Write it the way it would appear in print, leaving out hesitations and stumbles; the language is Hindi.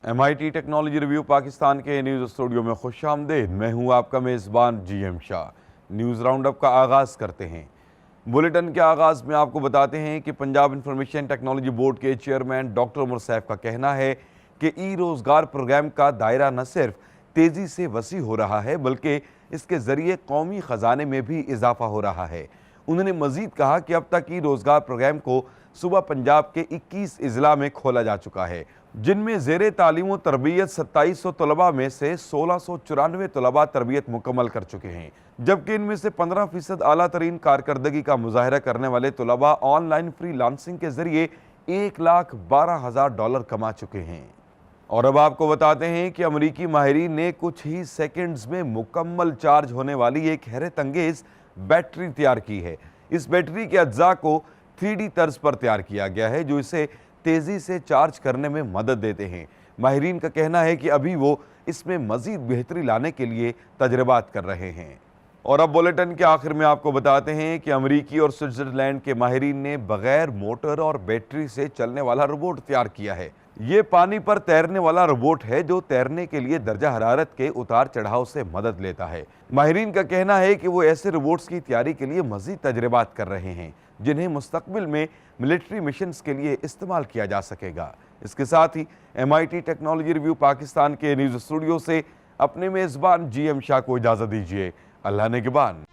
MIT टेक्नोलॉजी रिव्यू पाकिस्तान के न्यूज़ स्टूडियो में खुशामदीद। मैं हूं आपका मेज़बान GM शाह। न्यूज़ राउंडअप का आगाज़ करते हैं। बुलेटिन के आगाज़ में आपको बताते हैं कि पंजाब इंफॉर्मेशन टेक्नोलॉजी बोर्ड के चेयरमैन डॉक्टर उमर सैफ का कहना है कि ई-रोज़गार प्रोग्राम का दायरा न सिर्फ तेज़ी से वसी हो रहा है बल्कि इसके ज़रिए कौमी ख़जाने में भी इजाफा हो रहा है। उन्होंने मज़ीद कहा कि अब तक ई-रोज़गार प्रोग्राम को सूबा पंजाब के 21 अजला में खोला जा चुका है, जिनमें ज़ेरे तालीम व तरबियत 2700 तलबा में से 1694 तलबा तरबियत मुकम्मल कर चुके हैं, जबकि इनमें से 15% आला तरीन कारकर्दगी का मुजाहरा करने वाले तलबा ऑनलाइन फ्रीलांसिंग के जरिए $1,12,000 कमा चुके हैं। और अब आपको बताते हैं कि अमरीकी माहिरीन ने कुछ ही सेकंड्स में मुकम्मल चार्ज होने वाली एक हैरत अंगेज बैटरी तैयार की है। इस बैटरी के अज्जा को 3D तर्ज पर तैयार किया गया है, जो इसे तेज़ी से चार्ज करने में मदद देते हैं। माहिरीन का कहना है कि अभी वो इसमें मज़ीद बेहतरी लाने के लिए तजर्बात कर रहे हैं। और अब बुलेटिन के आखिर में आपको बताते हैं कि अमरीकी और स्विट्ज़रलैंड के माहिरीन ने बगैर मोटर और बैटरी से चलने वाला रोबोट तैयार किया है। ये पानी पर तैरने वाला रोबोट है जो तैरने के लिए दर्जा हरारत के उतार चढ़ाव से मदद लेता है। माहिरीन का कहना है कि वो ऐसे रोबोट्स की तैयारी के लिए मज़ीद तजर्बात कर रहे हैं जिन्हें मुस्तकबिल में मिलिट्री मिशंस के लिए इस्तेमाल किया जा सकेगा। इसके साथ ही MIT टेक्नोलॉजी रिव्यू पाकिस्तान के न्यूज़ स्टूडियो से अपने मेज़बान GM शाह को इजाज़त दीजिए। अल्लाह निगहबान।